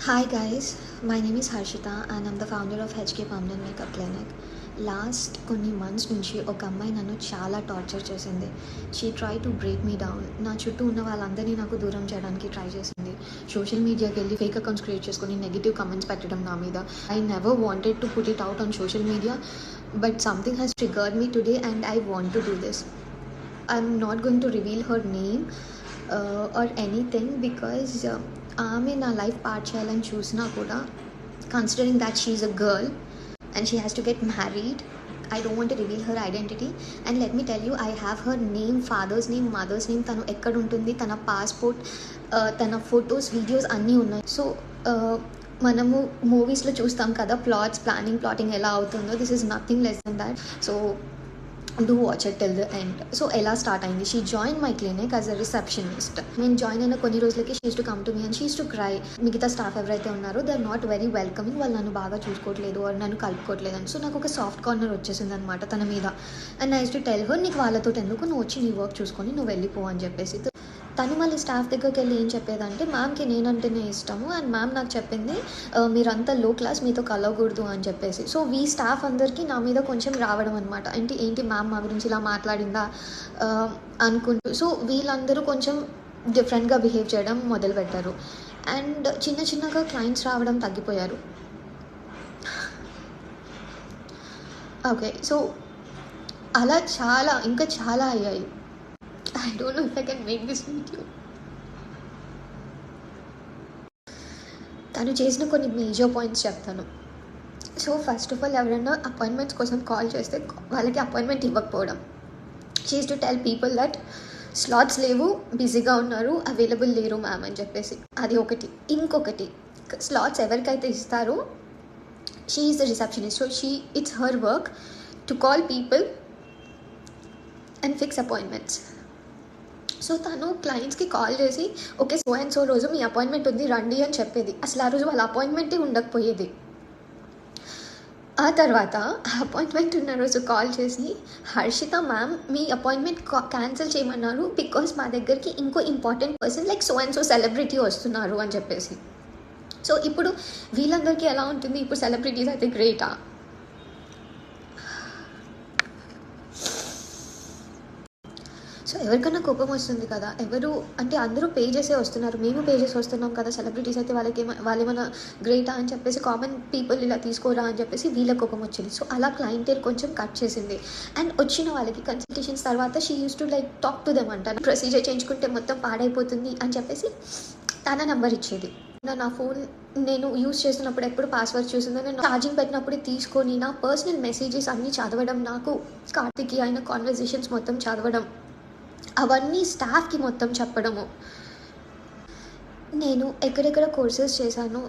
Hi guys, my name is Harshita and I'm the founder of HK Permanent Makeup Clinic. Last కొన్ని months నుంచి ఒక అమ్మాయి నన్ను చాలా టార్చర్ చేసింది. She try to break me down. నా చుట్టూ ఉన్న వాళ్ళందరినీ నాకు దూరం చేయడానికి ట్రై చేసింది. సోషల్ మీడియాకి వెళ్ళి ఫేక్ అకౌంట్స్ క్రియేట్ చేసుకొని నెగిటివ్ కమెంట్స్ పెట్టడం నా మీద. I never wanted to put it out on social media, but something has triggered me today and I want to do this. I'm not going to reveal her name or anything because ఆమె నా life part చేయాలని చూసినా కూడా, considering that she is a girl and she has to get married, I don't want to reveal her identity. And let me tell you, I have her name, father's name, mother's name, tanu ekkada untundi, tana passport, tana photos, videos anni unnai. So మనము మూవీస్లో చూస్తాం కదా, plotting ఎలా అవుతుందో, this is nothing less than that. So do watch it till the end. So ఎలా start అయింది? She join my clinic as a receptionist. నేను join అయిన కొన్ని రోజులకి she to come to me and she to cry. మిగతా staff ఎవరైతే ఉన్నారో they are not very welcoming, వాళ్ళు నన్ను బాగా చూసుకోవట్లేదు, నన్ను కలుపుకోవట్లేదు అని. సో నాకు ఒక సాఫ్ట్ కార్నర్ వచ్చేసింది అనమాట తన మీద. And I to tell her, నీకు వాళ్ళతో ఎందుకు, నువ్వు వచ్చి నీ వర్క్ చూసుకొని నువ్వు వెళ్ళిపో అని చెప్పేసి. తను మళ్ళీ స్టాఫ్ దగ్గరికి వెళ్ళి ఏం చెప్పేదంటే, మ్యామ్కి నేనంటేనే ఇష్టము అండ్ మ్యామ్ నాకు చెప్పింది మీరంతా లో క్లాస్, మీతో కలవకూడదు అని చెప్పేసి. సో స్టాఫ్ అందరికీ నా మీద కొంచెం రావడం అనమాట. ఏంటి మ్యామ్ మా గురించి ఇలా మాట్లాడిందా అనుకుంటూ. సో వీళ్ళందరూ కొంచెం డిఫరెంట్గా బిహేవ్ చేయడం మొదలుపెట్టారు అండ్ చిన్నగా క్లయింట్స్ రావడం తగ్గిపోయారు. ఓకే, సో అలా ఇంకా చాలా అయ్యాయి. I don't know if I can make this video. తను చేసిన కొన్ని మేజర్ పాయింట్స్ చెప్తాను. సో ఫస్ట్ ఆఫ్ ఆల్, ఎవరైనా అపాయింట్మెంట్స్ కోసం కాల్ చేస్తే వాళ్ళకి అపాయింట్మెంట్ ఇవ్వకపోవడం. She is to tell people that slots లేవు, బిజీగా ఉన్నారు, అవైలబుల్ లేరు మ్యామ్ అని చెప్పేసి. అది ఒకటి. ఇంకొకటి, స్లాట్స్ ఎవరికైతే ఇస్తారో, she is the receptionist. So it's her work to call people and fix appointments. So తను క్లయింట్స్కి కాల్ చేసి, ఓకే సో అండ్ సో రోజు మీ అపాయింట్మెంట్ ఉంది రండి అని చెప్పేది. అసలు ఆ రోజు వాళ్ళ అపాయింట్మెంటే ఉండకపోయేది. ఆ తర్వాత అపాయింట్మెంట్ ఉన్న రోజు కాల్ చేసి, హర్షిత మ్యామ్ మీ అపాయింట్మెంట్ క్యాన్సిల్ చేయమన్నారు బికాస్ మా దగ్గరికి ఇంకో important person like so and so celebrity వస్తున్నారు అని చెప్పేసి. సో ఇప్పుడు వీళ్ళందరికీ ఎలా ఉంటుంది, ఇప్పుడు సెలబ్రిటీస్ అయితే గ్రేటా? సో ఎవరికైనా కోపం వస్తుంది కదా. ఎవరు అంటే అందరూ పే చేసే వస్తున్నారు, మేము పే చేసి వస్తున్నాం కదా, సెలబ్రిటీస్ అయితే వాళ్ళేమైనా గ్రేటా అని చెప్పేసి, కామన్ పీపుల్ ఇలా తీసుకోరా అని చెప్పేసి వీళ్ళ కోపం వచ్చింది. సో అలా క్లయింటేల్ కొంచెం కట్ చేసింది. అండ్ వచ్చిన వాళ్ళకి కన్సల్టేషన్స్ తర్వాత she use to like talk to them అంట. ప్రొసీజర్ చేయించుకుంటే మొత్తం పాడైపోతుంది అని చెప్పేసి తన నెంబర్ ఇచ్చేది. నా ఫోన్ నేను యూజ్ చేస్తున్నప్పుడు ఎప్పుడు పాస్వర్డ్ చూసిందో, నేను ఛార్జింగ్ పెట్టినప్పుడే తీసుకొని నా పర్సనల్ మెసేజెస్ అన్నీ చదవడం, నాకు కార్తిక్కి అయిన కాన్వర్జేషన్స్ మొత్తం చదవడం, అవన్నీ స్టాఫ్కి మొత్తం చెప్పడము. నేను ఎక్కడెక్కడ కోర్సెస్ చేశాను,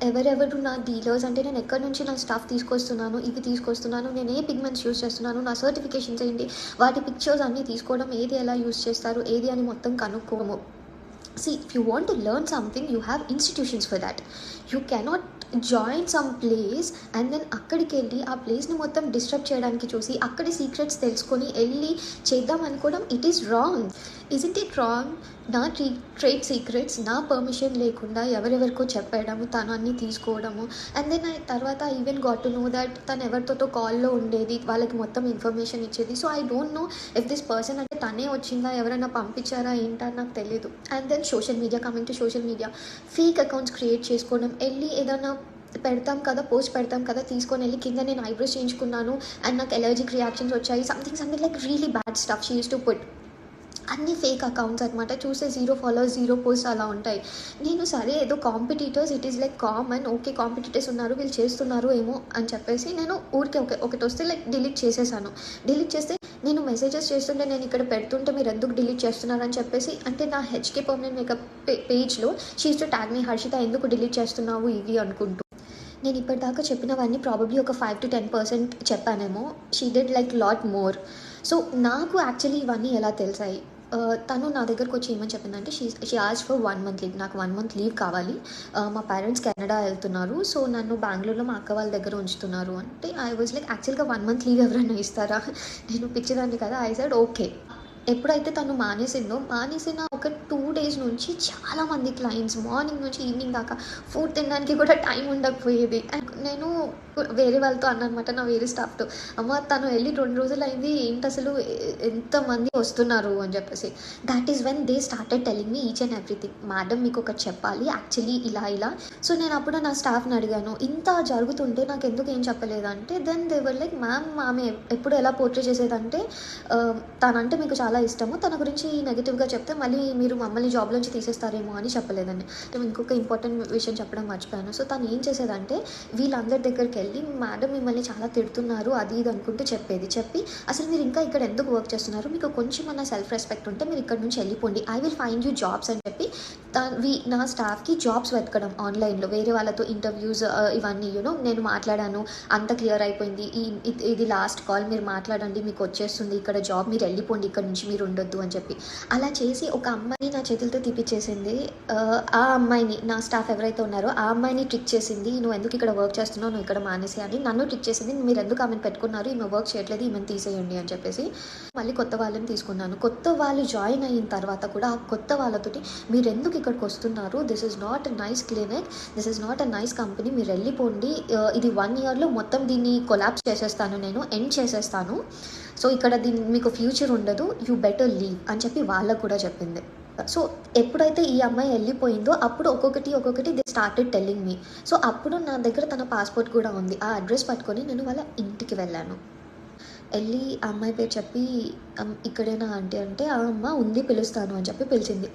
ఎవరెవరు నా డీలర్స్, అంటే నేను ఎక్కడి నుంచి నా స్టాఫ్ తీసుకొస్తున్నాను, ఇవి తీసుకొస్తున్నాను, నేను ఏ పిగ్మెంట్స్ యూస్ చేస్తున్నాను, నా సర్టిఫికేషన్స్ ఏంటి, వాటి పిక్చర్స్ అన్నీ తీసుకోవడం, ఏది ఎలా యూస్ చేస్తారు ఏది అని మొత్తం కనుక్కోవడము. See, if you want to learn something, you have institutions for that. You cannot join some place and then అక్కడికి వెళ్ళి ఆ ప్లేస్ని మొత్తం డిస్టర్బ్ చేయడానికి చూసి అక్కడి సీక్రెట్స్ తెలుసుకొని వెళ్ళి చేద్దాం అనుకోవడం, it is wrong. Isn't it wrong? నా ట్రేడ్ సీక్రెట్స్ నా పర్మిషన్ లేకుండా ఎవరెవరికో చెప్పడము, తను అన్నీ తీసుకోవడము. అండ్ దెన్ తర్వాత even got to know that తను ఎవరితో కాల్లో ఉండేది, వాళ్ళకి మొత్తం ఇన్ఫర్మేషన్ ఇచ్చేది. So I don't know if this person అంటే తనే వచ్చిందా, ఎవరైనా పంపించారా ఏంటా నాకు తెలియదు. And then social media, coming to social media, fake accounts create చేసుకోవడం. వెళ్ళి ఏదైనా పెడతాం కదా, పోస్ట్ పెడతాం కదా, తీసుకొని వెళ్ళి కింద నేను ఐబ్రోస్ చేయించుకున్నాను అండ్ నాకు ఎలర్జిక్ రియాక్షన్స్ వచ్చాయి, something like really bad stuff she use to put. అన్ని ఫేక్ అకౌంట్స్ అనమాట. చూస్తే 0 followers 0 posts అలా ఉంటాయి. నేను సరే ఏదో competitors, it is like common, okay competitors ఉన్నారు వీళ్ళు చేస్తున్నారు ఏమో అని చెప్పేసి నేను ఊరికే ఒకటి వస్తే లైక్ డిలీట్ చేసేసాను. డిలీట్ చేస్తే నేను మెసేజెస్ చేస్తుంటే, నేను ఇక్కడ పెడుతుంటే మీరు ఎందుకు డిలీట్ చేస్తున్నారని చెప్పేసి, అంటే నా హెచ్కే పర్మనెంట్ మేకప్ పేజ్లో షీ యూస్ టు ట్యాగ్ మీ, హర్షిత ఎందుకు డిలీట్ చేస్తున్నావు ఇవి అనుకుంటూ. నేను ఇప్పటిదాకా చెప్పినవన్నీ ప్రాబబ్లీ ఒక 5 to 10% చెప్పానేమో. She did like lot more. So నాకు యాక్చువల్లీ ఇవన్నీ ఎలా తెలిసాయి, తను నా దగ్గరకు వచ్చి ఏమని చెప్పిందంటే, she asked for 1 month leave. నాకు 1 month లీవ్ కావాలి, మా పేరెంట్స్ కెనడా వెళ్తున్నారు, సో నన్ను బెంగళూరులో మా అక్క వాళ్ళ దగ్గర ఉంచుతున్నారు అంటే, ఐ వాజ్ లైక్ యాక్చువల్గా 1 month లీవ్ ఎవరైనా ఇస్తారా? నేను పిచ్చిదాన్ని కదా. I said okay. ఎప్పుడైతే తను మానేసిన ఒక 2 డేస్ నుంచి చాలామంది క్లయింట్స్ మార్నింగ్ నుంచి ఈవినింగ్ దాకా ఫుడ్ తినడానికి కూడా టైం ఉండకపోయేది. అండ్ నేను వేరే వాళ్ళతో అన్నాననమాట, నా వేరే స్టాఫ్‌తో. అమ్మ తను వెళ్ళి 2 రోజులయింది, ఏంటసలు ఎంతమంది వస్తున్నారు అని చెప్పేసి. That is when they started telling me each and everything. Madam మీకు ఒకటి చెప్పాలి, యాక్చువల్లీ ఇలా ఇలా. సో నేను అప్పుడు నా స్టాఫ్‌ని అడిగాను, ఇంత జరుగుతుంటే నాకెందుకు ఏం చెప్పలేదంటే, then they were like, ma'am ఆమె ఎప్పుడు ఎలా పోర్ట్రే చేసేదంటే తనంటే మీకు చాలా ఇష్టము, తన గురించి నెగెటివ్‌గా చెప్తే మళ్ళీ మీరు మమ్మల్ని జాబ్‌లోంచి తీసేస్తారేమో అని చెప్పలేదండి. ఇంకొక ఇంపార్టెంట్ విషయం చెప్పడం మర్చిపోయాను. సో తను ఏం చేసేదంటే వీళ్ళందరి దగ్గరికి వెళ్ళి, మేడం మిమ్మల్ని చాలా తిడుతున్నారు అది ఇది అనుకుంటూ చెప్పేది. చెప్పి అసలు మీరు ఇంకా ఇక్కడ ఎందుకు వర్క్ చేస్తున్నారు, మీకు కొంచెమన్నా సెల్ఫ్ రెస్పెక్ట్ ఉంటే మీరు ఇక్కడ నుంచి వెళ్ళిపోండి, I will find you jobs అని చెప్పి నా స్టాఫ్కి జాబ్స్ వెతకడం ఆన్లైన్లో, వేరే వాళ్ళతో ఇంటర్వ్యూస్ ఇవన్నీ నేను మాట్లాడాను, అంత క్లియర్ అయిపోయింది, ఇది లాస్ట్ కాల్, మీరు మాట్లాడండి మీకు వచ్చేస్తుంది ఇక్కడ జాబ్, మీరు వెళ్ళిపోండి ఇక్కడ నుంచి, మీరు ఉండొద్దు అని చెప్పి అలా చేసి ఒక అమ్మాయిని నా చేతులతో తీపిచ్చేసింది. ఆ అమ్మాయిని, నా స్టాఫ్ ఎవరైతే ఉన్నారో ఆ అమ్మాయిని ట్రిక్ చేసింది, నువ్వు ఎందుకు ఇక్కడ వర్క్ చేస్తున్నావు, నువ్వు ఇక్కడ మానేసి అని. నన్ను ట్రిక్ చేసింది, మీరు ఎందుకు ఆమెను పెట్టుకున్నారు, ఈమె వర్క్ చేయట్లేదు, ఈమెను తీసేయండి అని చెప్పేసి. మళ్ళీ కొత్త వాళ్ళని తీసుకున్నాను. కొత్త వాళ్ళు జాయిన్ అయిన తర్వాత కూడా ఆ కొత్త వాళ్ళతోటి, మీరు ఎందుకు ఇక్కడికి వస్తున్నారు, this is not a nice clinic, this is not a nice company, మీరు వెళ్ళిపోండి, ఇది 1 ఇయర్లో మొత్తం దీన్ని కొలాప్స్ చేసేస్తాను, నేను ఎండ్ చేసేస్తాను, సో ఇక్కడ మీకు ఫ్యూచర్ ఉండదు, యూ బెటర్ లీవ్ అని చెప్పి వాళ్ళకు కూడా చెప్పింది. సో ఎప్పుడైతే ఈ అమ్మాయి వెళ్ళిపోయిందో అప్పుడు ఒక్కొక్కటి they started telling me. So అప్పుడు నా దగ్గర తన పాస్పోర్ట్ కూడా ఉంది. ఆ అడ్రస్ పట్టుకొని నేను వాళ్ళ ఇంటికి వెళ్ళాను. వెళ్ళి ఆ అమ్మాయి పేరు చెప్పి, ఇక్కడేనా ఆంటీ అంటే, ఆ అమ్మ ఉంది పిలుస్తాను అని చెప్పి పిలిచింది.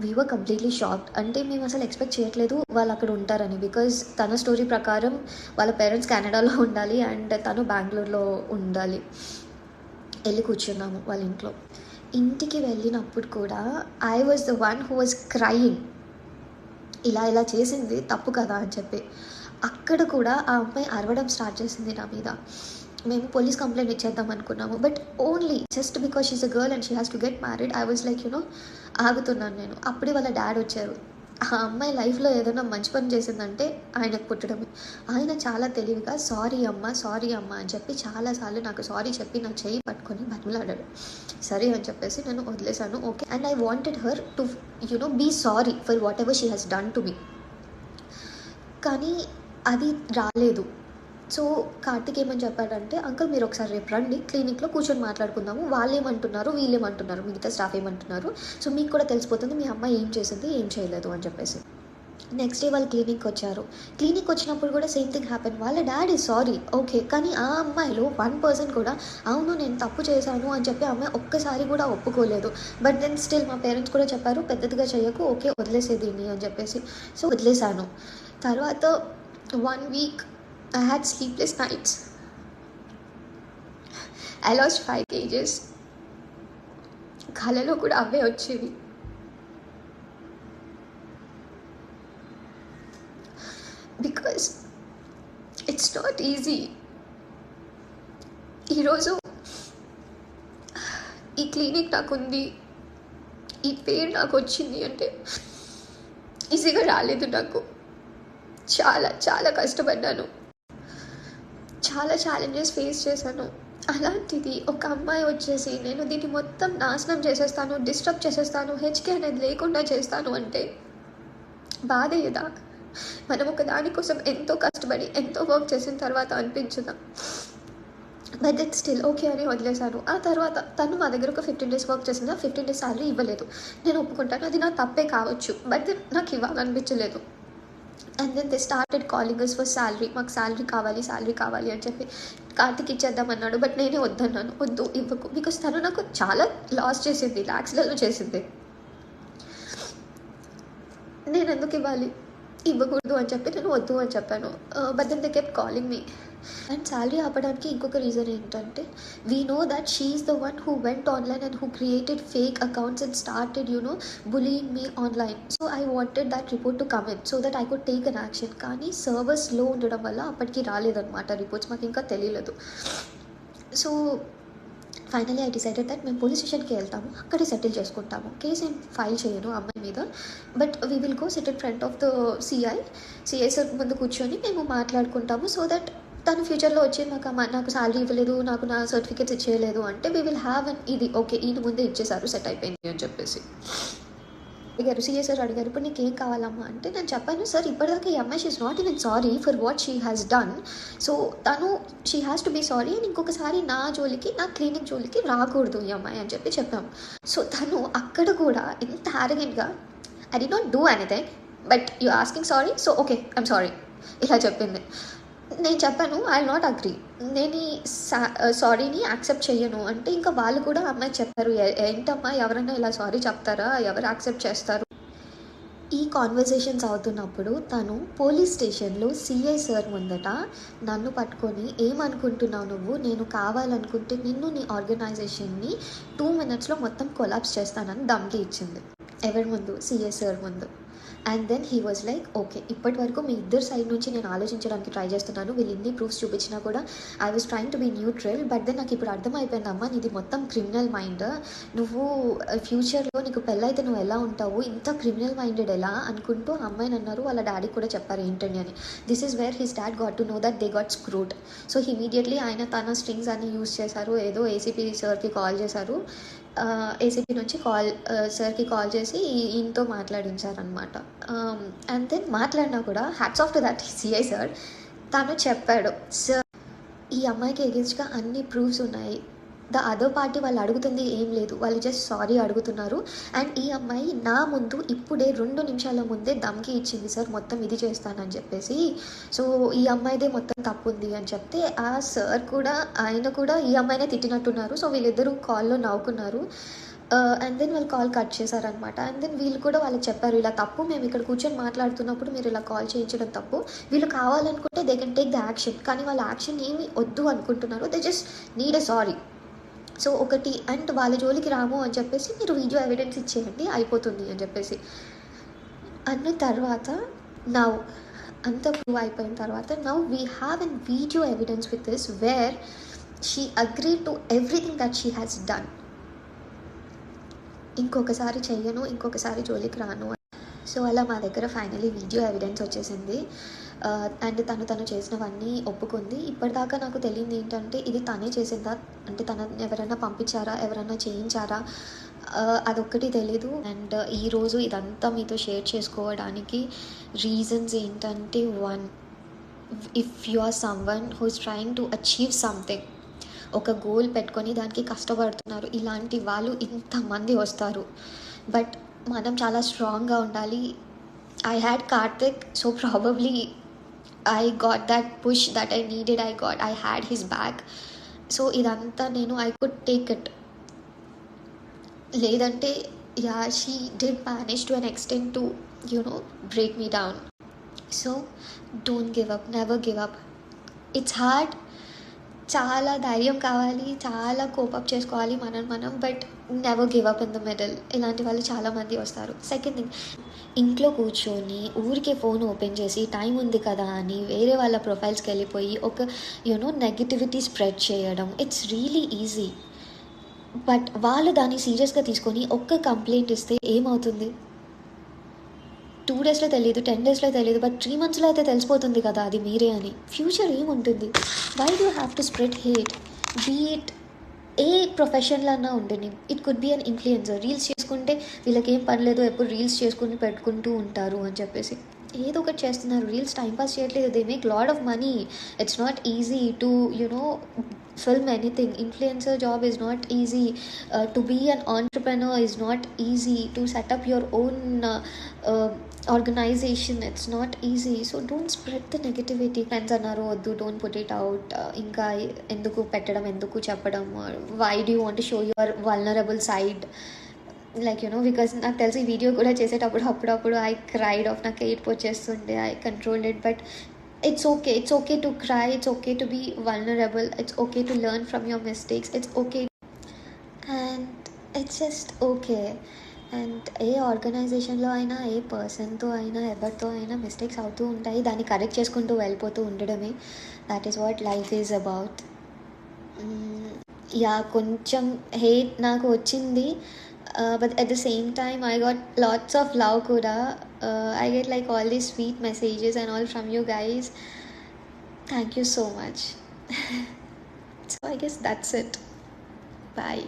We were completely shocked. అంటే మేము అసలు ఎక్స్పెక్ట్ చేయట్లేదు వాళ్ళు అక్కడ ఉంటారని. బికాజ్ తన స్టోరీ ప్రకారం వాళ్ళ పేరెంట్స్ కెనడాలో ఉండాలి అండ్ తను బెంగళూరులో ఉండాలి. వెళ్ళి కూర్చున్నాము వాళ్ళ ఇంట్లో. ఇంటికి వెళ్ళినప్పుడు కూడా I was the one who was crying, ఇలా చేసింది తప్పు కదా అని చెప్పి. అక్కడ కూడా ఆ అమ్మాయి అరవడం స్టార్ట్ చేసింది నా మీద. మేము పోలీస్ కంప్లైంట్ ఇచ్చేద్దాం అనుకున్నాము, but only just because she's a girl and she has to get married. I was like ఆగుతున్నాను నేను. అప్పుడే వాళ్ళ డాడ్ వచ్చారు. ఆ అమ్మాయి లైఫ్లో ఏదైనా మంచి పని చేసిందంటే ఆయనకు పుట్టడమే. ఆయన చాలా తెలివిగా సారీ అమ్మ అని చెప్పి చాలాసార్లు నాకు సారీ చెప్పి నా చెయ్యి పట్టుకొని బతిమలాడాడు. సరే అని చెప్పేసి నేను వదిలేశాను. Okay, and I wanted her to be sorry for whatever she has done to me. కానీ అది రాలేదు. సో కార్తిక్ ఏమని చెప్పాడంటే, అంకుల్ మీరు ఒకసారి రేపు రండి, క్లినిక్లో కూర్చొని మాట్లాడుకుందాము, వాళ్ళు ఏమంటున్నారు వీళ్ళేమంటున్నారు, మిగతా స్టాఫ్ ఏమంటున్నారు, సో మీకు కూడా తెలిసిపోతుంది మీ అమ్మాయి ఏం చేసింది ఏం చేయలేదు అని చెప్పేసి. నెక్స్ట్ డే వాళ్ళు క్లినిక్ వచ్చారు. క్లినిక్ వచ్చినప్పుడు కూడా సేమ్ థింగ్ హ్యాపెన్. వాళ్ళ డాడీ సారీ ఓకే, కానీ ఆ అమ్మాయిలో 1% కూడా అవును నేను తప్పు చేశాను అని చెప్పి అమ్మాయి ఒక్కసారి కూడా ఒప్పుకోలేదు. బట్ దెన్ స్టిల్ మా పేరెంట్స్ కూడా చెప్పారు పెద్దదిగా చేయకు, ఓకే వదిలేసేది అని చెప్పేసి. సో వదిలేశాను. తర్వాత 1 week I had sleepless nights. I lost 5 kgs. కళలో కూడా అవే వచ్చేవి. Because it's not easy. ఈరోజు ఈ క్లినిక్ నాకుంది, ఈ పేరు నాకు వచ్చింది అంటే ఈజీగా రాలేదు. నాకు చాలా చాలా కష్టపడ్డాను, చాలా ఛాలెంజెస్ ఫేస్ చేశాను. అలాంటిది ఒక అమ్మాయి వచ్చేసి నేను దీన్ని మొత్తం నాశనం చేసేస్తాను, డిస్టర్బ్ చేసేస్తాను, హెచ్కే అనేది లేకుండా చేస్తాను అంటే బాధేదా? మనం ఒక దానికోసం ఎంతో కష్టపడి ఎంతో వర్క్ చేసిన తర్వాత అనిపించదా? బట్ దట్ స్టిల్ ఓకే అని వదిలేశాను. ఆ తర్వాత తను మా దగ్గర ఒక 15 days వర్క్ చేసింది. 15 days సాలరీ ఇవ్వలేదు. నేను ఒప్పుకుంటాను, అది నా తప్పే కావచ్చు, బట్ దెన్ నాకు ఇవ్వాలనిపించలేదు. And then they started calling us for salary. మాకు శాలరీ కావాలి అని చెప్పి కార్తిక్ ఇచ్చేద్దామన్నాడు. బట్ నేనే వద్దన్నాను, వద్దు ఇవ్వకు, బికాస్ తను నాకు చాలా లాస్ చేసింది, ల్యాక్స్లలో చేసింది. నేను ఎందుకు ఇవ్వాలి, ఇవ్వకూడదు అని చెప్పి నేను వద్దు అని చెప్పాను. But then they kept calling me. And salary ఆపడానికి ఇంకొక రీజన్ ఏంటంటే, we know that she is the one who went online and who created fake accounts and started bullying me online. So I wanted that report to come in so that I could take an action. కానీ server slow ఉండడం వల్ల అప్పటికి రాలేదన్నమాట reports, మాకు ఇంకా తెలియలేదు. So finally I decided that మేము police స్టేషన్కి వెళ్తాము, అక్కడే సెటిల్ చేసుకుంటాము. కేసు ఏం ఫైల్ చేయను అమ్మాయి మీద, but we will go SIT in front of the CI sir ముందు కూర్చొని మేము మాట్లాడుకుంటాము. సో దట్ తను ఫ్యూచర్లో వచ్చి నాకు శాలరీ ఇవ్వలేదు, నాకు నా సర్టిఫికేట్స్ ఇచ్చేయలేదు అంటే వీ విల్ హ్యావ్ ఇది ఓకే ఈయన ముందే ఇచ్చేసారు, సెట్ అయిపోయింది అని చెప్పేసి. అడిగారు, సీఏ సార్ అడిగారు, ఇప్పుడు నీకేం కావాలమ్మా అంటే నేను చెప్పాను, సార్ ఇప్పటిదాకా ఈ అమ్మాయి she's not even sorry for what she has done. So తను she has to be sorry and ఇంకొకసారి నా జోలికి, నా క్లినిక్ జోలికి రాకూడదు ఈ అమ్మాయి అని చెప్పి చెప్పాము. సో తను అక్కడ కూడా ఎంత హ్యారగెంట్గా, I did not do anything but you asking sorry, so okay I'm sorry ఇలా చెప్పింది. నేను చెప్పాను ఐ విల్ నాట్ అగ్రీ, నేను ఈ సారీని యాక్సెప్ట్ చెయ్యను అంటే ఇంకా వాళ్ళు కూడా అమ్మాయి చెప్పారు, ఏంటమ్మా ఎవరైనా ఇలా సారీ చెప్తారా, ఎవరు యాక్సెప్ట్ చేస్తారు. ఈ కాన్వర్జేషన్స్ అవుతున్నప్పుడు తను పోలీస్ స్టేషన్లో సిఐ సార్ ముందట నన్ను పట్టుకొని, ఏమనుకుంటున్నావు నువ్వు, నేను కావాలనుకుంటే నిన్ను నీ ఆర్గనైజేషన్ని 2 minutesలో మొత్తం కొలాప్స్ చేస్తానని ధమ్కి ఇచ్చింది. ఎవరి ముందు? సిఐ సార్ ముందు. And then he was like, okay ఇప్పటి వరకు మీ ఇద్దరు సైడ్ నుంచి నేను ఆలోచించడానికి ట్రై చేస్తున్నాను, వీళ్ళు ఇన్ని ప్రూఫ్స్ చూపించినా కూడా I was trying to be neutral, but then నాకు ఇప్పుడు అర్థమైపోయిందమ్మా నీది మొత్తం క్రిమినల్ మైండ్, నువ్వు ఫ్యూచర్లో నీకు పెళ్ళైతే నువ్వు ఎలా ఉంటావు, ఇంత క్రిమినల్ మైండెడ్ ఎలా అనుకుంటూ అమ్మాయిని అన్నారు. వాళ్ళ డాడీ కూడా చెప్పారు ఏంటని అని. This is where his dad got to know that they got screwed. So immediately ఆయన తన స్ట్రింగ్స్ అన్ని యూజ్ చేశారు, ఏదో ఏసీపీ సార్కి కాల్ చేశారు, ఏసీపీ నుంచి సార్కి కాల్ చేసి ఈయనతో మాట్లాడించారనమాట. అండ్ దెన్ మాట్లాడినా కూడా hats off to that CI sir, తను చెప్పాడు, సార్ ఈ అమ్మాయికి ఎగెన్స్ట్గా అన్ని ప్రూఫ్స్ ఉన్నాయి, ద అదర్ పార్టీ వాళ్ళు అడుగుతుంది ఏం లేదు, వాళ్ళు జస్ట్ సారీ అడుగుతున్నారు, అండ్ ఈ అమ్మాయి నా ముందు ఇప్పుడే 2 నిమిషాల ముందే ధమ్కి ఇచ్చింది సార్ మొత్తం ఇది చేస్తానని చెప్పేసి, సో ఈ అమ్మాయిదే మొత్తం తప్పు ఉంది అని చెప్తే ఆ సార్ కూడా, ఆయన కూడా ఈ అమ్మాయినే తిట్టినట్టున్నారు. సో వీళ్ళిద్దరూ కాల్లో నవ్వుకున్నారు. అండ్ దెన్ వాళ్ళు కాల్ కట్ చేశారనమాట. అండ్ దెన్ వీళ్ళు కూడా వాళ్ళకి చెప్పారు, ఇలా తప్పు, మేము ఇక్కడ కూర్చొని మాట్లాడుతున్నప్పుడు మీరు ఇలా కాల్ చేయించడం తప్పు, వీళ్ళు కావాలనుకుంటే they can take the action, కానీ వాళ్ళ యాక్షన్ ఏమి వద్దు అనుకుంటున్నారు, they just need a sorry. So ఒకటి అండ్ వాళ్ళ జోలికి రాము అని చెప్పేసి మీరు వీడియో ఎవిడెన్స్ ఇచ్చేయండి అయిపోతుంది అని చెప్పేసి అన్న తర్వాత, నౌ అంత ప్రూవ్ అయిపోయిన తర్వాత, now we have an video evidence with this where she agree to everything that she has done. ఇంకొకసారి చెయ్యను, ఇంకొకసారి జోలికి రాను. సో అలా మా దగ్గర ఫైనలీ వీడియో ఎవిడెన్స్ వచ్చేసింది. అండ్ తను చేసినవన్నీ ఒప్పుకుంది. ఇప్పటిదాకా నాకు తెలియదు ఏంటంటే ఇది తనే చేసిందా, అంటే తన ఎవరైనా పంపించారా, ఎవరైనా చేయించారా, అదొక్కటి తెలీదు. అండ్ ఈరోజు ఇదంతా మీతో షేర్ చేసుకోవడానికి రీజన్స్ ఏంటంటే, 1, if you are someone who is trying to achieve something, ఒక గోల్ పెట్టుకొని దానికి కష్టపడుతున్నారు, ఇలాంటి వాళ్ళు ఇంతమంది వస్తారు, బట్ మనం చాలా స్ట్రాంగ్గా ఉండాలి. I had Karthik, so probably I got that push that I needed, I had his back. So ఇదంతా నేను ఐ కుడ్ టేక్ ఇట్. లేదంటే yeah she did manage to an extent to break me down. So don't give up, never give up. It's hard, చాలా ధైర్యం కావాలి, చాలా cope up చేసుకోవాలి మనం, but never give up in the middle. ఇలాంటి వాళ్ళు చాలామంది వస్తారు. సెకండ్ థింగ్, ఇంట్లో కూర్చొని ఊరికే ఫోన్ ఓపెన్ చేసి టైం ఉంది కదా అని వేరే వాళ్ళ ప్రొఫైల్స్కి వెళ్ళిపోయి ఒక నెగటివిటీ స్ప్రెడ్ చేయడం, ఇట్స్ రియలీ ఈజీ. బట్ వాళ్ళు దాన్ని సీరియస్గా తీసుకొని ఒక్క కంప్లైంట్ ఇస్తే ఏమవుతుంది? 2 daysలో తెలియదు, 10 daysలో తెలియదు, బట్ 3 monthsలో అయితే తెలిసిపోతుంది కదా అది మీరే అని. ఫ్యూచర్ ఏముంటుంది? Why do have to spread hate? Be it a ప్రొఫెషన్లో అన్నా ఉండని. It could be an influencer. Reels చేసుకుంటే వీళ్ళకి ఏం పని లేదు, ఎప్పుడు రీల్స్ చేసుకుని పెట్టుకుంటూ ఉంటారు అని చెప్పేసి ఏదో ఒకటి చేస్తున్నారు. రీల్స్ టైంపాస్ చేయట్లేదు, they make lot of money. It's not easy to film anything. Influencer job is not easy. To be an entrepreneur is not easy. To set up your own organization, it's not easy. So don't spread the negativity. Friends annaru oddu, don't put it out. Inka enduku pettadam, enduku cheppadam, why do you want to show your vulnerable side? Like because నాకు తెలిసి video కూడా చేసేటప్పుడు అప్పుడప్పుడు I cried off, నాకు ఏడుపు వచ్చేస్తుండే, I controlled it. But it's okay to cry, it's okay to be vulnerable, it's okay to learn from your mistakes, it's okay, and it's just okay. And ఏ ఆర్గనైజేషన్లో అయినా, ఏ పర్సన్తో అయినా, ఎవరితో అయినా మిస్టేక్స్ అవుతూ ఉంటాయి, దాన్ని కరెక్ట్ చేసుకుంటూ వెళ్ళిపోతూ ఉండడమే. That is what life is about. Yeah కొంచెం హేట్ నాకు వచ్చింది, but at the same time I got lots of love kuda. I get like all these sweet messages and all from you guys. Thank you so much. So I guess that's it. Bye.